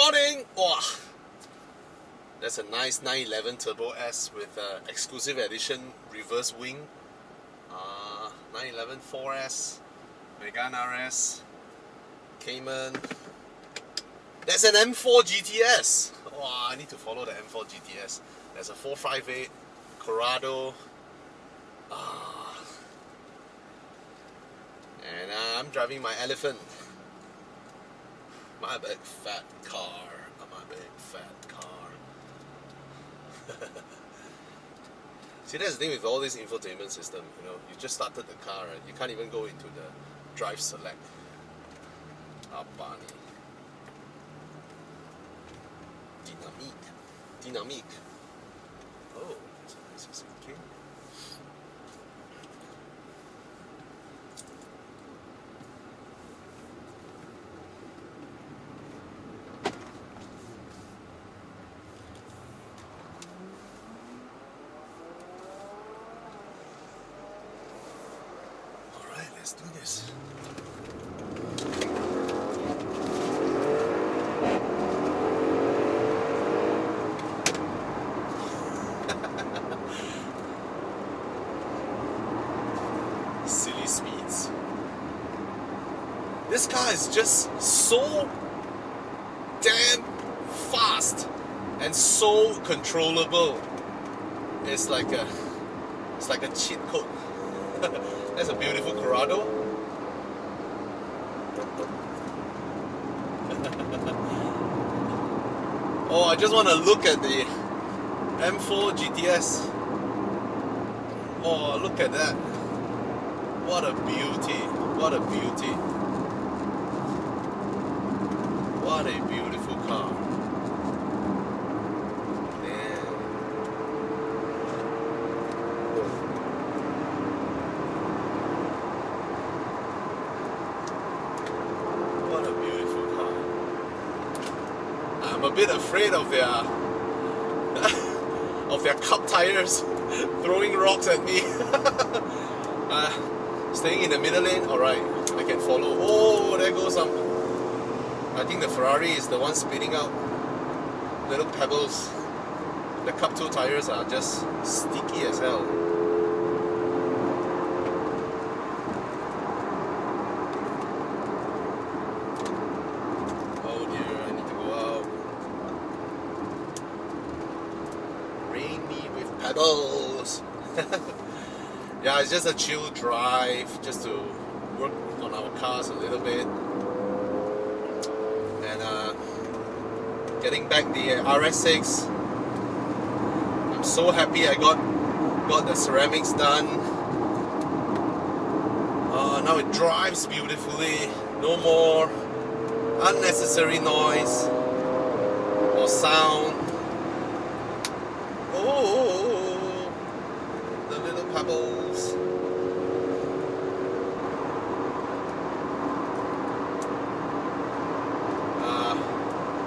morning! Wow. That's a nice 911 Turbo S with exclusive edition reverse wing. 911 4S, McLaren RS, Cayman. That's an M4 GTS. Wow, I need to follow the M4 GTS. There's a 458 Corrado. And I'm driving my Elephant. My big fat car. My big fat car. See, that's the thing with all this infotainment system. You know, you just started the car, right? You can't even go into the drive select. Barney. Dynamique. Oh, that's a nice SUV. Alright, let's do this. Silly speeds. This car is just so damn fast and so controllable. It's like a cheat code. That's a beautiful Corrado. Oh, I just want to look at the M4 GTS. Oh, look at that. What a beauty. What a beauty. What a beautiful car. Man. What a beautiful car. I'm a bit afraid of their cup tires throwing rocks at me. Staying in the middle lane, alright, I can follow. Oh, there goes some. I think the Ferrari is the one spitting out little pebbles. The Cup 2 tires are just sticky as hell. Oh dear, I need to go out. Rain me with pebbles. Yeah, it's just a chill drive, just to work on our cars a little bit. And getting back the RS6. I'm so happy I got the ceramics done. Now it drives beautifully. No more unnecessary noise or sound. Oh, the little pebbles.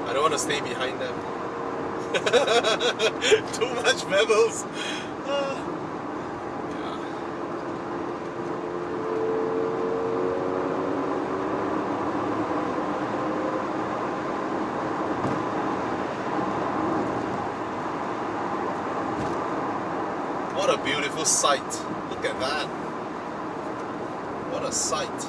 I don't want to stay behind them. Too much pebbles. Yeah. What a beautiful sight. Look at that. What a sight.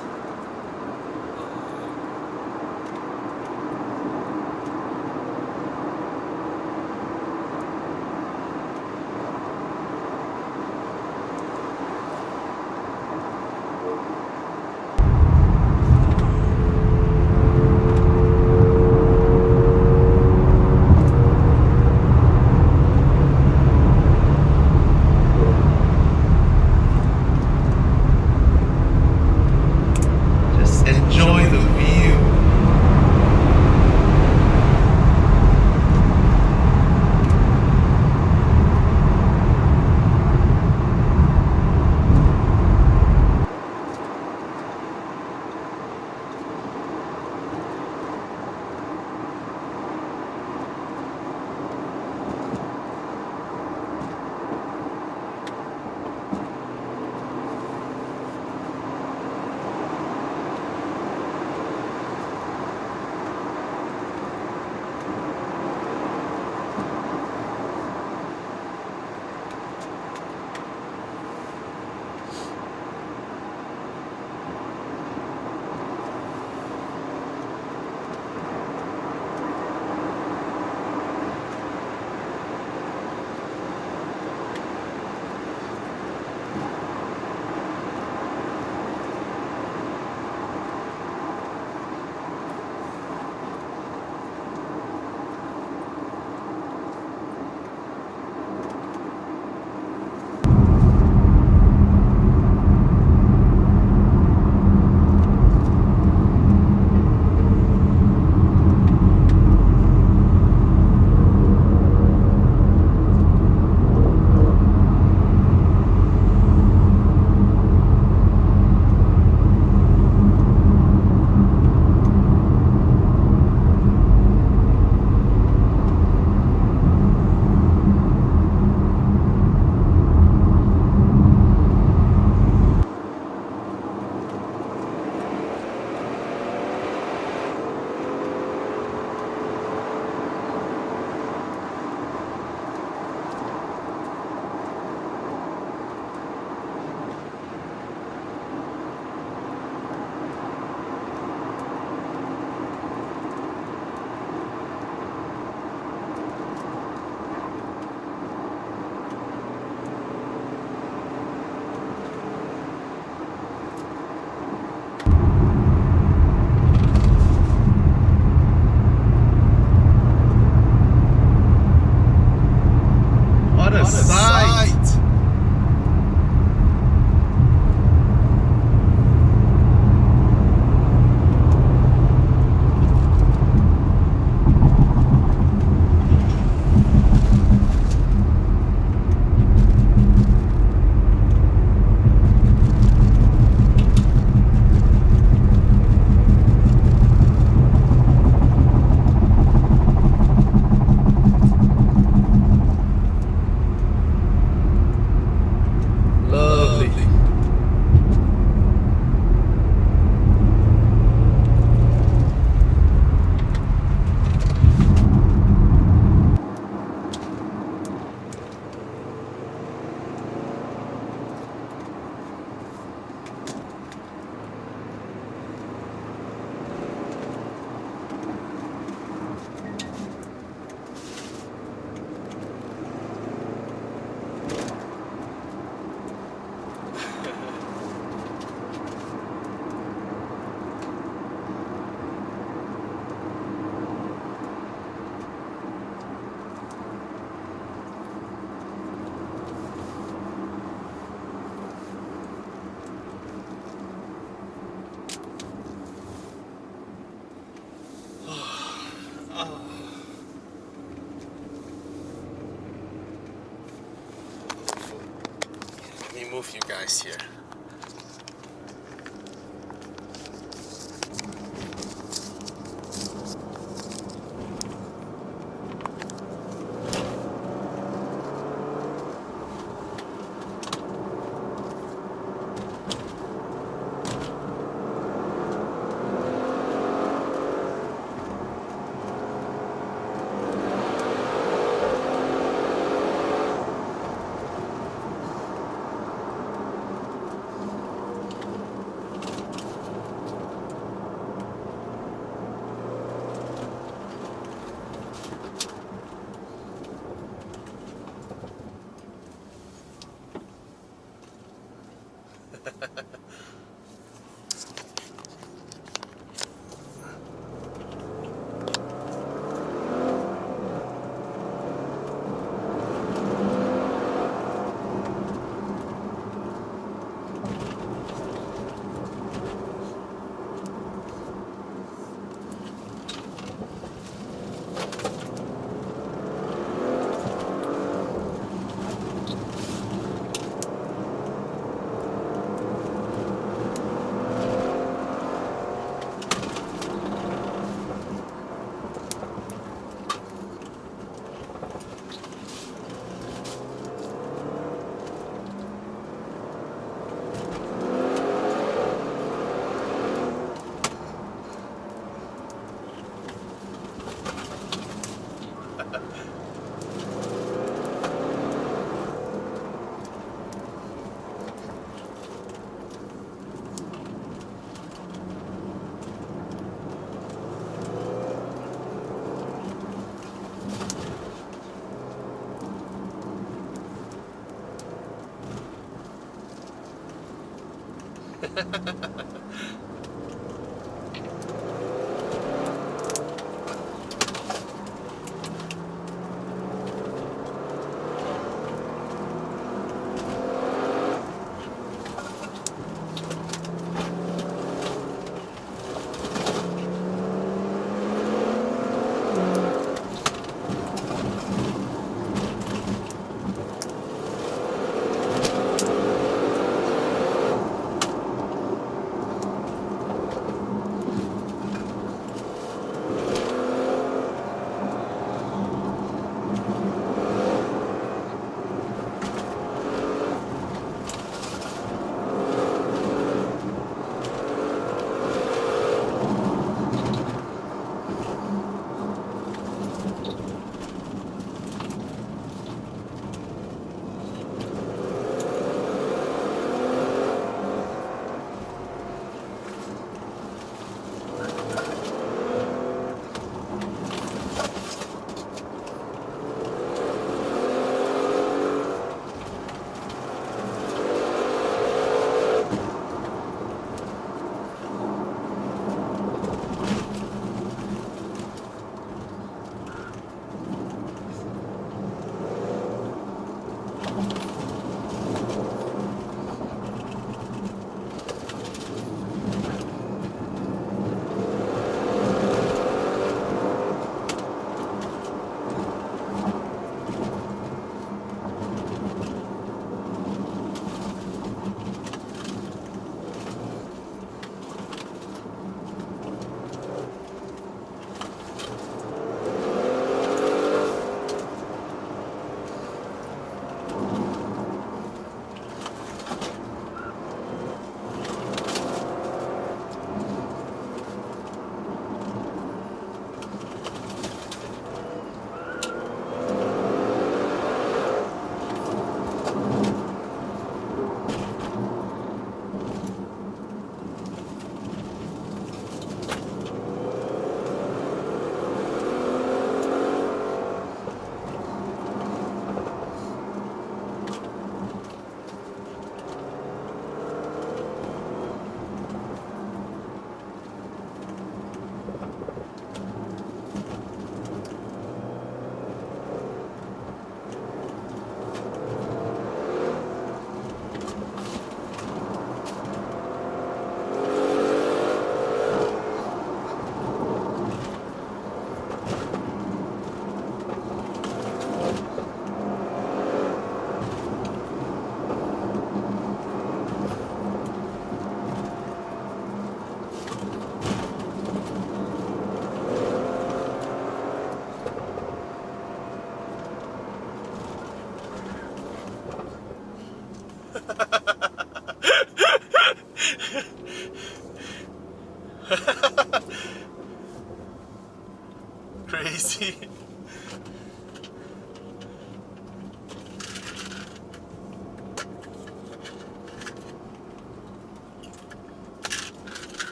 move you guys here.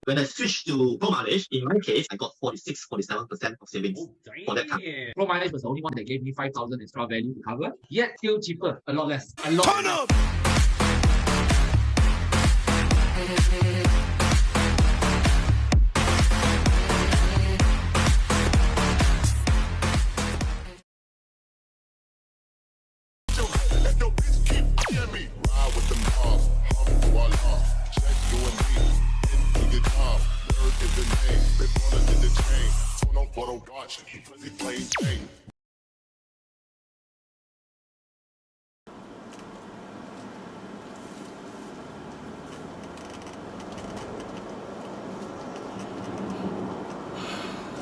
When I switched to Pro mileage, in my case, I got 46-47% of savings for that car. Pro mileage was the only one that gave me 5,000 extra value to cover, yet still cheaper, a lot less. A lot less.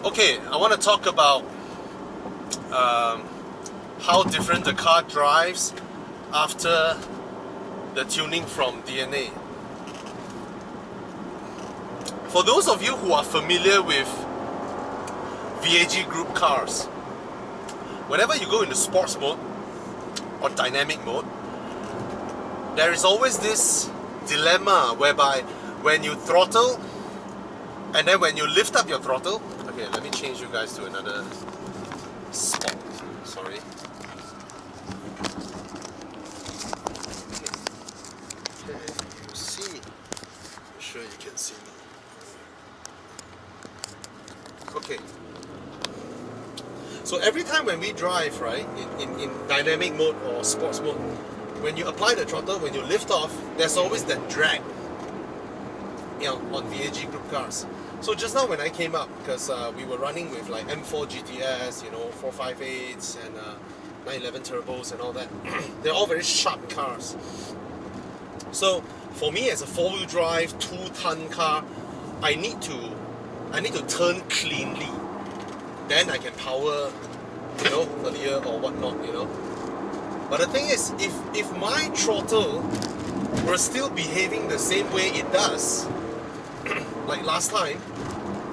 Okay, I want to talk about how different the car drives after the tuning from DNA. For those of you who are familiar with VAG group cars, whenever you go into sports mode or dynamic mode, there is always this dilemma whereby when you throttle and then when you lift up your throttle, okay, let me change you guys to another spot, sorry. Okay, you see me. I'm sure you can see me. Okay. So every time when we drive, right, in dynamic mode or sports mode, when you apply the throttle, when you lift off, there's always that drag, you know, on VAG group cars. So just now when I came up, because we were running with like M4 GTS, you know, 458s and 911 turbos and all that. They're all very sharp cars. So for me as a 4-wheel drive 2-ton car, I need to turn cleanly. Then I can power, you know, earlier or whatnot, you know. But the thing is, if my throttle were still behaving the same way it does, like last time,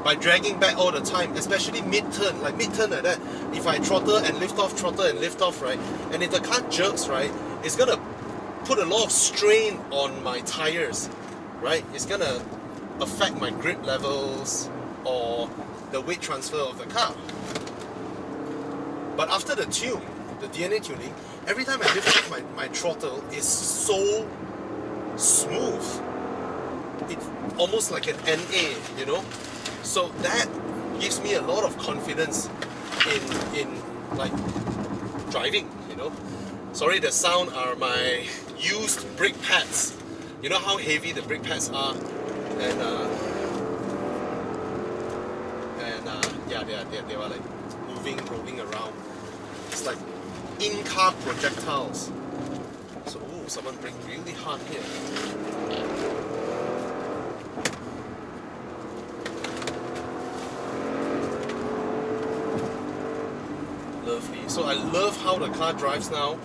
by dragging back all the time, especially mid-turn like that, if I throttle and lift off, right, and if the car jerks, right, it's gonna put a lot of strain on my tires, right? It's gonna affect my grip levels or the weight transfer of the car. But after the tune, the DNA tuning, every time I lift up my throttle is so smooth. It's almost like an NA, you know. So that gives me a lot of confidence in like driving, you know. Sorry, the sound are my used brake pads. You know how heavy the brake pads are, and yeah, they were like rolling around. It's like in-car projectiles. So, ooh, someone braked really hard here. Lovely. So I love how the car drives now.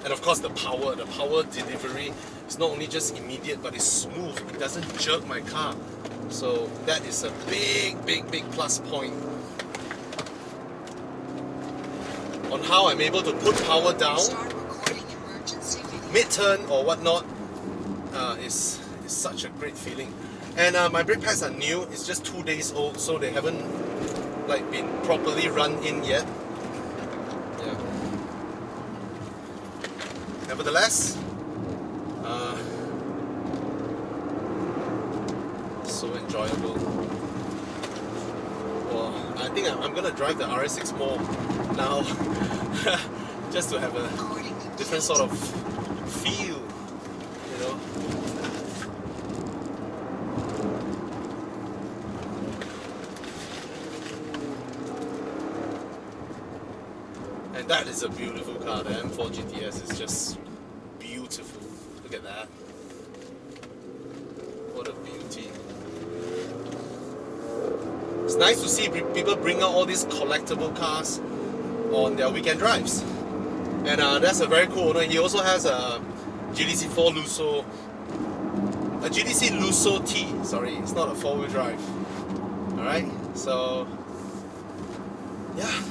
And of course the power delivery is not only just immediate, but it's smooth. It doesn't jerk my car. So that is a big plus point on how I'm able to put power down mid-turn or whatnot. Is such a great feeling. And my brake pads are new. It's just 2 days old, so they haven't like been properly run in yet. Yeah. Nevertheless, so enjoyable. Well, I think I'm gonna drive the RS6 more now, just to have a different sort of feel, you know. And that is a beautiful car. The M4 GTS is just beautiful. Look at that. What a beauty. It's nice to see people bring out all these collectible cars on their weekend drives. And that's a very cool owner. He also has a GDC4 Lusso. A GDC Lusso T. Sorry, it's not a 4-wheel drive. Alright, so yeah.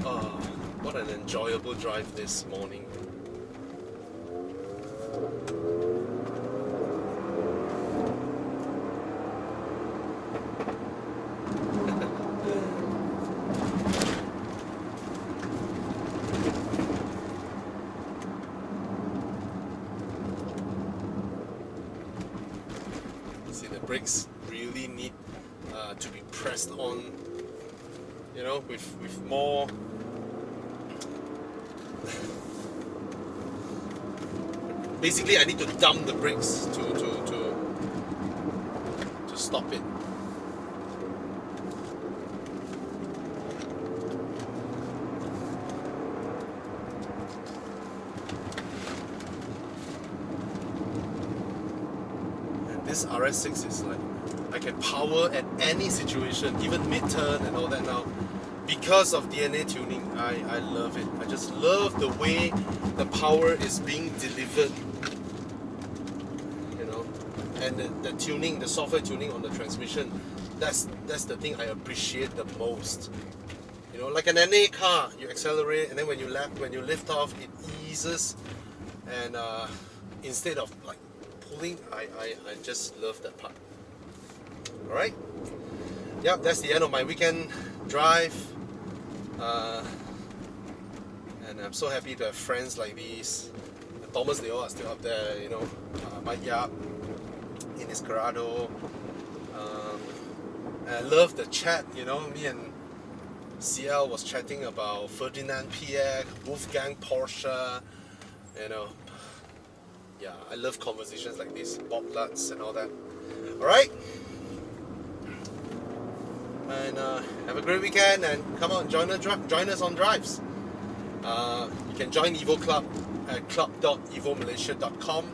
Oh, what an enjoyable drive this morning. brakes really need to be pressed on, you know, with more basically I need to dump the brakes to stop it. And this RS6 is like, I can power at any situation, even mid-turn and all that now. Because of DNA tuning, I love it. I just love the way the power is being delivered. You know, and the tuning, the software tuning on the transmission, that's the thing I appreciate the most. You know, like an NA car, you accelerate, and then when you lift off, it eases, and instead of like pulling, I just love that part. All right. Yep, that's the end of my weekend drive. And I'm so happy to have friends like these. Thomas, they all are still up there, you know. Mike Yap in his Corrado. And I love the chat, you know. Me and CL was chatting about Ferdinand Piech, Wolfgang Porsche, you know. Yeah, I love conversations like this, Bob Lutz and all that. Alright? And have a great weekend, and come on, join us on drives. You can join Evo Club at club.evomalaysia.com.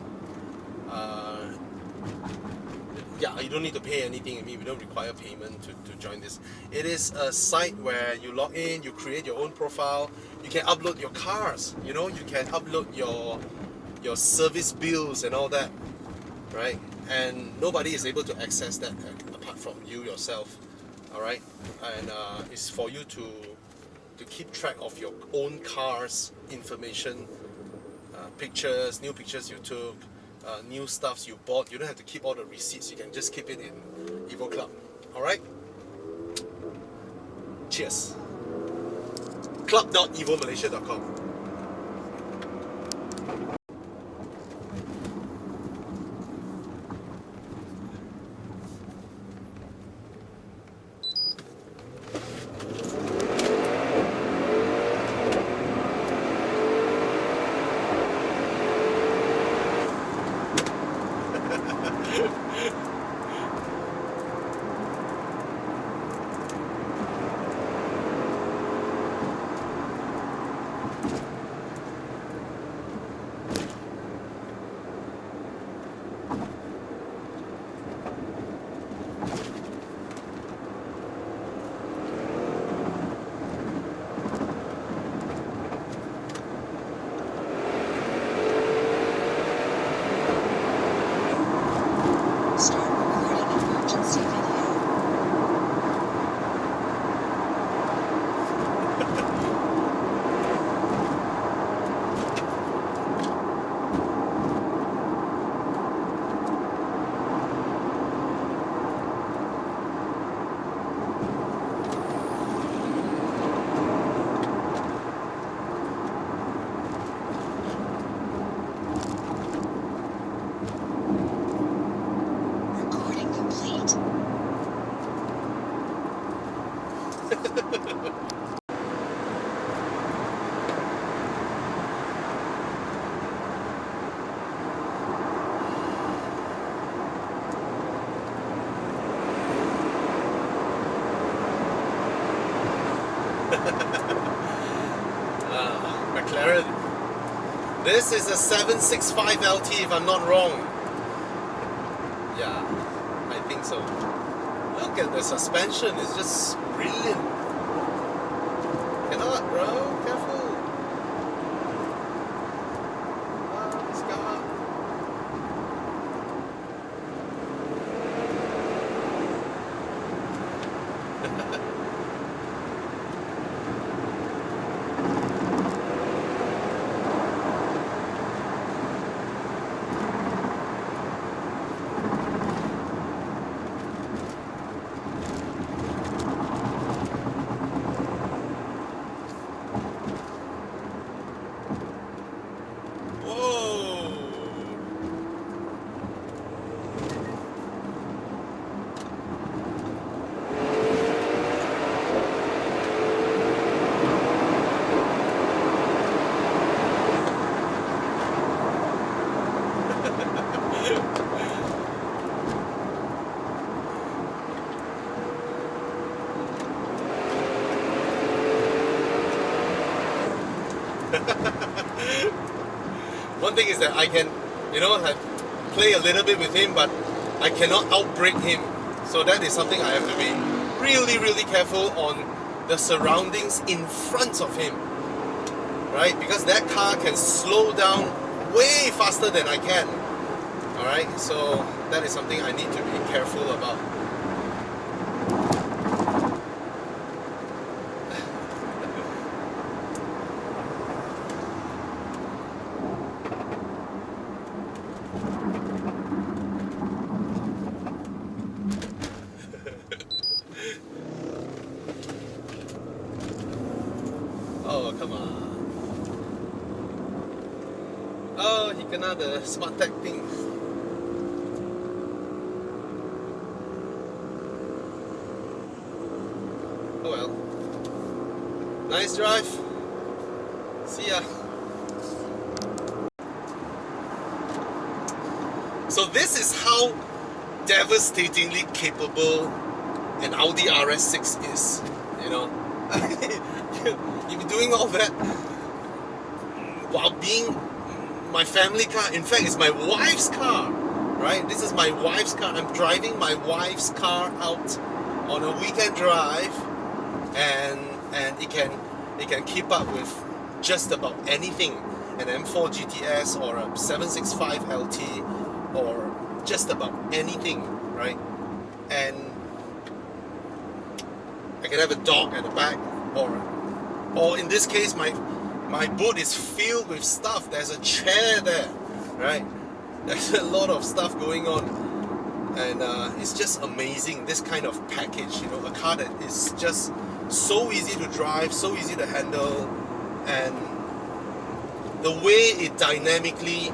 Yeah, you don't need to pay anything. I mean, we don't require payment to join this. It is a site where you log in, you create your own profile, you can upload your cars, you know, you can upload your service bills and all that, right? And nobody is able to access that apart from you yourself. Alright, and it's for you to keep track of your own car's information, pictures, new pictures you took, new stuffs you bought. You don't have to keep all the receipts, you can just keep it in Evo Club. Alright? Cheers. club.evomalaysia.com. McLaren. This is a 765 LT if I'm not wrong. Yeah, I think so. Look at the suspension, it's just brilliant. Cannot, bro, careful. This car. one thing is that I can, play a little bit with him, but I cannot outbrake him. So that is something I have to be really, really careful on the surroundings in front of him, right? Because that car can slow down way faster than I can. Alright, so that is something I need to be careful about. Oh, come on. Oh, he kena the smart tech thing. Oh well. Nice drive. See ya. So this is how devastatingly capable an Audi RS6 is, You've been doing all that while being my family car. In fact, it's my wife's car, right? This is my wife's car. I'm driving my wife's car out on a weekend drive, and it can keep up with just about anything, an M4 GTS or a 765 LT or just about anything, right? And I can have a dog at the back, or in this case, my boot is filled with stuff. There's a chair there, right? There's a lot of stuff going on, and it's just amazing, this kind of package, a car that is just so easy to drive, so easy to handle, and the way it dynamically,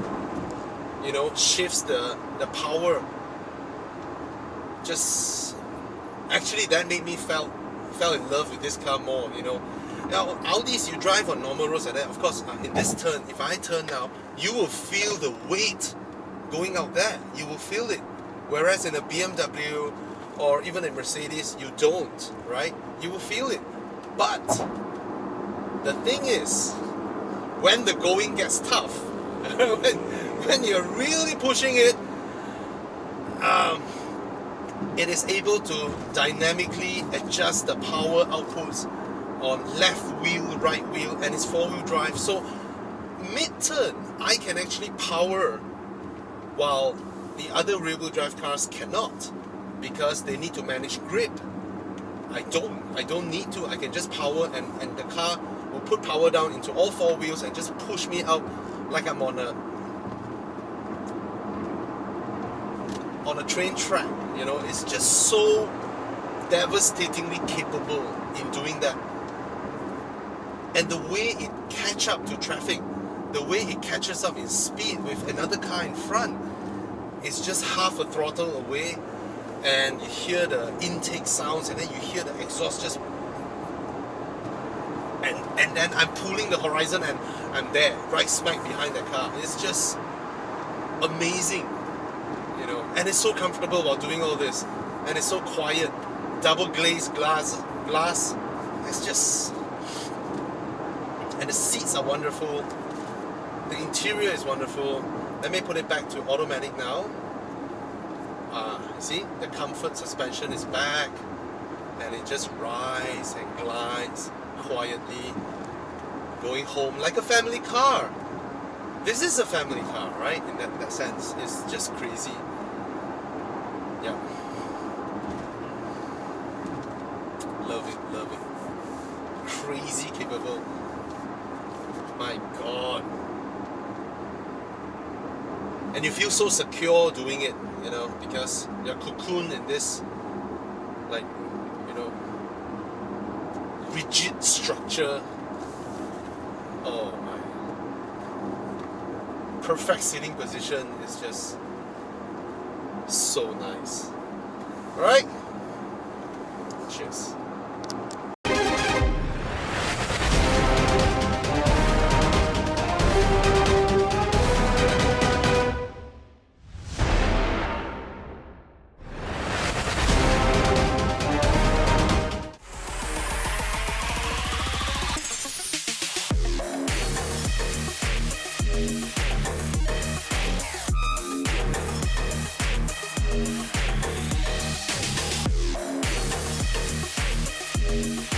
shifts the power. Just actually, that made me fell in love with this car more. Now Audis, you drive on normal roads like that. Of course, in this turn, if I turn now, you will feel the weight going out there. You will feel it. Whereas in a BMW or even a Mercedes, you don't, right? You will feel it. But the thing is, when the going gets tough, when you're really pushing it, it is able to dynamically adjust the power outputs on left wheel, right wheel, and it's four-wheel drive. So mid-turn, I can actually power while the other rear-wheel drive cars cannot, because they need to manage grip. I don't need to. I can just power, and the car will put power down into all four wheels and just push me out like I'm on a train track. It's just so devastatingly capable in doing that. And the way it catches up to traffic, the way it catches up in speed with another car in front, is just half a throttle away, and you hear the intake sounds, and then you hear the exhaust just, and then I'm pulling the horizon, and I'm there, right smack behind the car. It's just amazing, and it's so comfortable while doing all this, and it's so quiet. Double glazed glass. It's just, and the seats are wonderful. The interior is wonderful. Let me put it back to automatic now. See, the comfort suspension is back, and it just rides and glides quietly, going home like a family car. This is a family car, right? In that sense, it's just crazy. Yeah. Love it. Crazy capable. My God. And you feel so secure doing it, because you're cocooned in this, rigid structure. Oh my. Perfect sitting position is just so nice. Alright? Cheers. Bye.